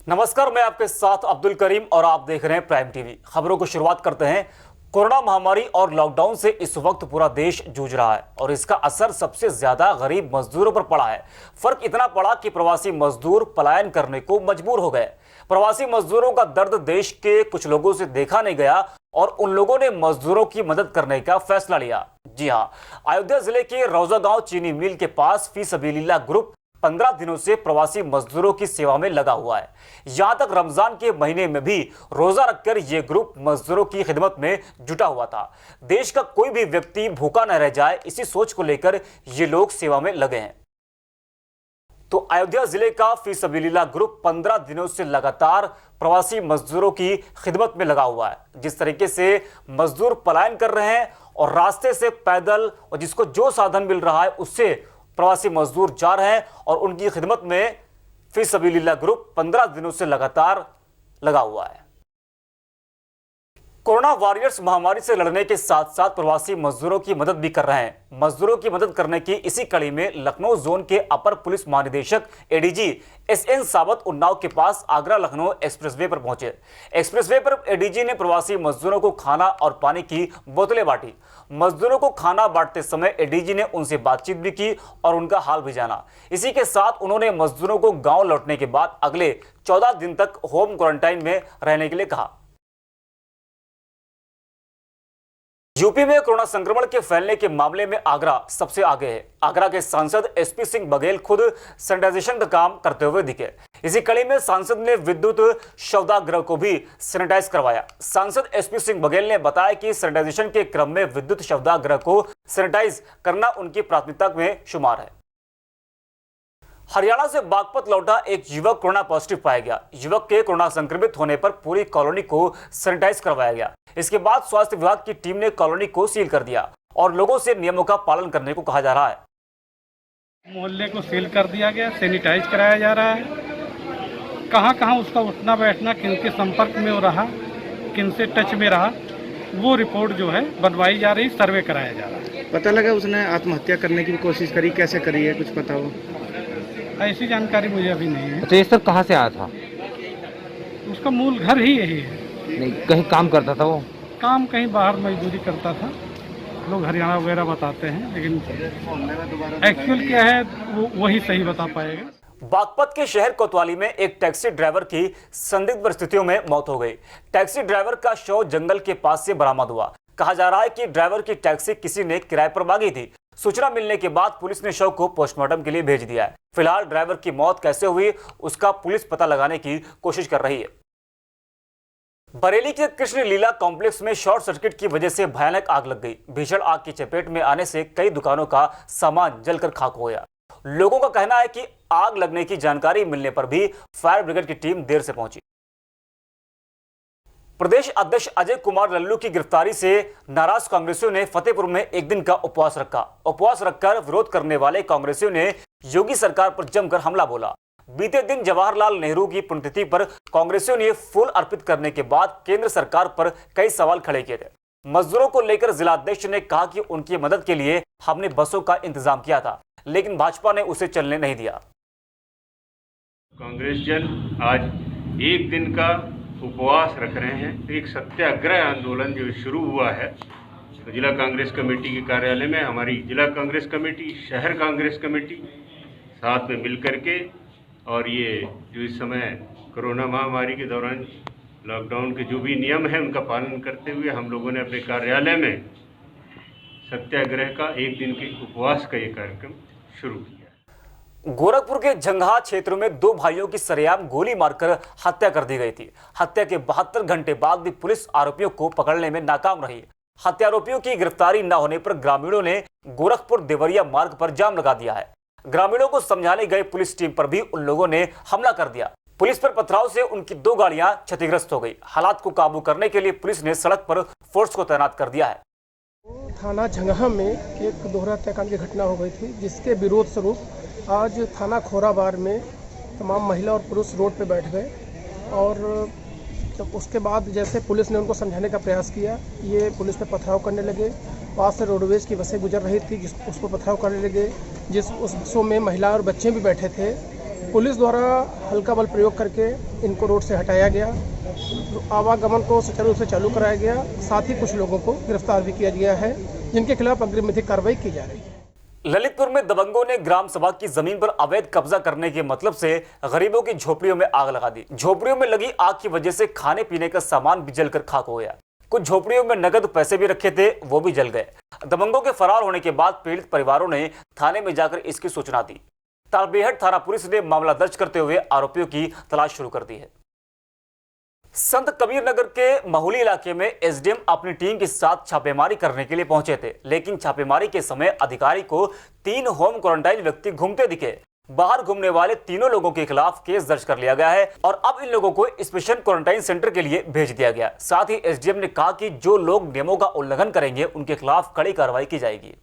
नमस्कार, मैं आपके साथ अब्दुल करीम और आप देख रहे हैं प्राइम टीवी। खबरों को शुरुआत करते हैं। कोरोना महामारी और लॉकडाउन से इस वक्त पूरा देश जूझ रहा है और इसका असर सबसे ज्यादा गरीब मजदूरों पर पड़ा है। फर्क इतना पड़ा कि प्रवासी मजदूर पलायन करने को मजबूर हो गए। प्रवासी मजदूरों का दर्द देश के कुछ लोगों से देखा नहीं गया और उन लोगों ने मजदूरों की मदद करने का फैसला लिया। जी हां, अयोध्या जिले के रौजा गांव चीनी मिल के पास फी सबीलिल्लाह ग्रुप 15 दिनों से प्रवासी मजदूरों की सेवा में लगा हुआ है। यहां तक रमजान के महीने में भी रोजा रखकर यह ग्रुप मजदूरों की खिदमत में जुटा हुआ था। देश का कोई भी व्यक्ति भूखा न रह जाए, इसी सोच को लेकर ये लोग सेवा में लगे हैं। तो अयोध्या जिले का फी सबीलिल्लाह ग्रुप 15 दिनों से लगातार प्रवासी मजदूरों की खिदमत में लगा हुआ है। जिस तरीके से मजदूर पलायन कर रहे हैं और रास्ते से पैदल और जिसको जो साधन मिल रहा है उससे प्रवासी मजदूर जा रहे हैं और उनकी खिदमत में फी सबीलिल्लाह ग्रुप 15 दिनों से लगातार लगा हुआ है। कोरोना वॉरियर्स महामारी से लड़ने के साथ साथ प्रवासी मजदूरों की मदद भी कर रहे हैं। मजदूरों की मदद करने की इसी कड़ी में लखनऊ जोन के अपर पुलिस महानिदेशक एडीजी एसएन सावत उन्नाव के पास आगरा लखनऊ एक्सप्रेसवे पर पहुंचे। एक्सप्रेसवे पर एडीजी ने प्रवासी मजदूरों को खाना और पानी की बोतलें बांटी। मजदूरों को खाना बांटते समय एडीजी ने उनसे बातचीत भी की और उनका हाल भी जाना। इसी के साथ उन्होंने मजदूरों को गाँव लौटने के बाद अगले 14 दिन तक होम क्वारंटाइन में रहने के लिए कहा। यूपी में कोरोना संक्रमण के फैलने के मामले में आगरा सबसे आगे है। आगरा के सांसद एसपी सिंह बघेल खुद सैनिटाइजेशन का काम करते हुए दिखे। इसी कड़ी में सांसद ने विद्युत शवदाह को भी सैनिटाइज करवाया। सांसद एसपी सिंह बघेल ने बताया कि सैनिटाइजेशन के क्रम में विद्युत शवदाह को सैनिटाइज करना उनकी प्राथमिकता में शुमार है। हरियाणा से बागपत लौटा एक युवक कोरोना पॉजिटिव पाया गया। युवक के कोरोना संक्रमित होने पर पूरी कॉलोनी को सैनिटाइज करवाया गया। इसके बाद स्वास्थ्य विभाग की टीम ने कॉलोनी को सील कर दिया और लोगों से नियमों का पालन करने को कहा जा रहा है। मोहल्ले को सील कर दिया गया, सैनिटाइज कराया जा रहा है। कहां कहां उसका उठना बैठना, किनके संपर्क में रहा, किनसे टच में रहा, वो रिपोर्ट जो है बनवाई जा रही, सर्वे कराया जा रहा है। पता लगा उसने आत्महत्या करने की कोशिश करी, कैसे करी है कुछ पता हो? ऐसी जानकारी मुझे अभी नहीं है। तो ये सब कहाँ से आया था? उसका मूल घर ही यही है। नहीं, कहीं काम करता था वो? काम कहीं बाहर मजदूरी करता था, लोग हरियाणा वगैरह बताते हैं, लेकिन एक्चुअल क्या है वो वही सही बता पाएगा। बागपत के शहर कोतवाली में एक टैक्सी ड्राइवर की संदिग्ध परिस्थितियों में मौत हो गई। टैक्सी ड्राइवर का शव जंगल के पास से बरामद हुआ। कहा जा रहा है कि ड्राइवर की टैक्सी किसी ने किराए पर मांगी थी। सूचना मिलने के बाद पुलिस ने शव को पोस्टमार्टम के लिए भेज दिया है। फिलहाल ड्राइवर की मौत कैसे हुई उसका पुलिस पता लगाने की कोशिश कर रही है। बरेली के कृष्ण लीला कॉम्प्लेक्स में शॉर्ट सर्किट की वजह से भयानक आग लग गई। भीषण आग की चपेट में आने से कई दुकानों का सामान जलकर खाक हो गया। लोगों का कहना है कि आग लगने की जानकारी मिलने पर भी फायर ब्रिगेड की टीम देर से पहुंची। प्रदेश अध्यक्ष अजय कुमार लल्लू की गिरफ्तारी से नाराज कांग्रेसियों ने फतेहपुर में एक दिन का उपवास रखा। उपवास रखकर विरोध करने वाले कांग्रेसियों ने योगी सरकार पर जमकर हमला बोला। बीते दिन जवाहरलाल नेहरू की पुण्यतिथि पर कांग्रेसियों ने फूल अर्पित करने के बाद केंद्र सरकार पर कई सवाल खड़े किए थे। मजदूरों को लेकर जिलाध्यक्ष ने कहा कि उनकी मदद के लिए हमने बसों का इंतजाम किया था, लेकिन भाजपा ने उसे चलने नहीं दिया। कांग्रेस जन आज एक दिन का उपवास रख रहे हैं। एक सत्याग्रह आंदोलन जो शुरू हुआ है, तो जिला कांग्रेस कमेटी के कार्यालय में हमारी जिला कांग्रेस कमेटी, शहर कांग्रेस कमेटी साथ में मिलकर के, और ये जो इस समय कोरोना महामारी के दौरान लॉकडाउन के जो भी नियम हैं उनका पालन करते हुए हम लोगों ने अपने कार्यालय में सत्याग्रह का एक दिन के उपवास का ये कार्यक्रम शुरू किया। गोरखपुर के झंगहा क्षेत्र में दो भाइयों की सरेआम गोली मारकर हत्या कर दी गई थी। हत्या के 72 घंटे बाद भी पुलिस आरोपियों को पकड़ने में नाकाम रही। हत्यारोपियों की गिरफ्तारी न होने पर ग्रामीणों ने गोरखपुर देवरिया मार्ग पर जाम लगा दिया है। ग्रामीणों को समझाने गए पुलिस टीम पर भी उन लोगों ने हमला कर दिया। पुलिस पर पथराव से उनकी 2 गाड़ियां क्षतिग्रस्त हो गई। हालात को काबू करने के लिए पुलिस ने सड़क पर फोर्स को तैनात कर दिया है। थाना झंगहा में एक दोहरा हत्याकांड की घटना हो गई थी, जिसके विरोध स्वरूप आज थाना खोराबार में तमाम महिला और पुरुष रोड पे बैठ गए और जब उसके बाद जैसे पुलिस ने उनको समझाने का प्रयास किया, ये पुलिस पे पथराव करने लगे। पास से रोडवेज की बसें गुजर रही थी, उस पर पथराव करने लगे, उस बसों में महिला और बच्चे भी बैठे थे। पुलिस द्वारा हल्का बल प्रयोग करके इनको रोड से हटाया गया, आवागमन को सुचारू रूप से चालू कराया गया। साथ ही कुछ लोगों को गिरफ्तार भी किया गया है, जिनके खिलाफ अग्रिम विधिक कार्रवाई की जा रही है। ललितपुर में दबंगों ने ग्राम सभा की जमीन पर अवैध कब्जा करने के मतलब से गरीबों की झोपड़ियों में आग लगा दी। झोपड़ियों में लगी आग की वजह से खाने पीने का सामान भी जलकर खाक हो गया। कुछ झोपड़ियों में नगद पैसे भी रखे थे, वो भी जल गए। दबंगों के फरार होने के बाद पीड़ित परिवारों ने थाने में जाकर इसकी सूचना दी। तालबेहट थाना पुलिस ने मामला दर्ज करते हुए आरोपियों की तलाश शुरू कर दी है। संत कबीर नगर के महुली इलाके में एसडीएम अपनी टीम के साथ छापेमारी करने के लिए पहुंचे थे, लेकिन छापेमारी के समय अधिकारी को 3 होम क्वारंटाइन व्यक्ति घूमते दिखे। बाहर घूमने वाले तीनों लोगों के खिलाफ केस दर्ज कर लिया गया है और अब इन लोगों को स्पेशल क्वारंटाइन सेंटर के लिए भेज दिया गया। साथ ही एसडीएम ने कहा कि जो लोग नियमों का उल्लंघन करेंगे उनके खिलाफ कड़ी कार्रवाई की जाएगी।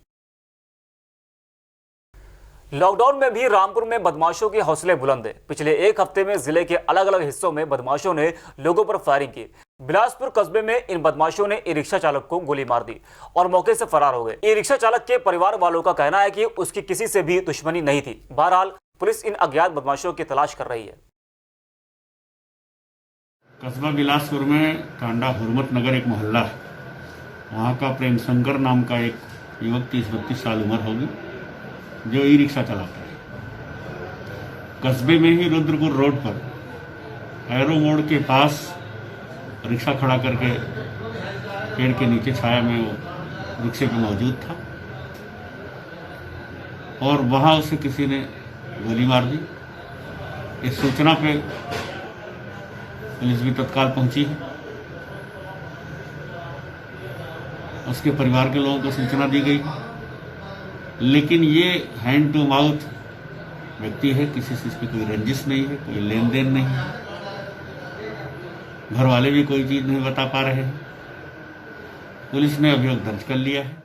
लॉकडाउन में भी रामपुर में बदमाशों के हौसले बुलंद है। पिछले एक हफ्ते में जिले के अलग अलग हिस्सों में बदमाशों ने लोगों पर फायरिंग की। बिलासपुर कस्बे में इन बदमाशों ने ई रिक्शा चालक को गोली मार दी और मौके से फरार हो गए। ई रिक्शा चालक के परिवार वालों का कहना है कि उसकी किसी से भी दुश्मनी नहीं थी। बहरहाल पुलिस इन अज्ञात बदमाशों की तलाश कर रही है। कस्बा बिलासपुर में टांडा हुरमत नगर एक मोहल्ला है, वहाँ का प्रेम शंकर नाम का एक युवक 30-32 साल उम्र होगी, जो ई रिक्शा चलाता है। कस्बे में ही रुद्रपुर रोड पर एरो मोड़ के पास रिक्शा खड़ा करके पेड़ के नीचे छाया में वो रिक्शे पे मौजूद था और वहाँ उसे किसी ने गोली मार दी। इस सूचना पे पुलिस भी तत्काल पहुंची है। उसके परिवार के लोगों को सूचना दी गई, लेकिन ये हैंड टू माउथ व्यक्ति है, किसी से इसकी कोई रंजिश नहीं है, कोई लेन देन नहीं है। घर वाले भी कोई चीज नहीं बता पा रहे हैं। पुलिस ने अभियोग दर्ज कर लिया है।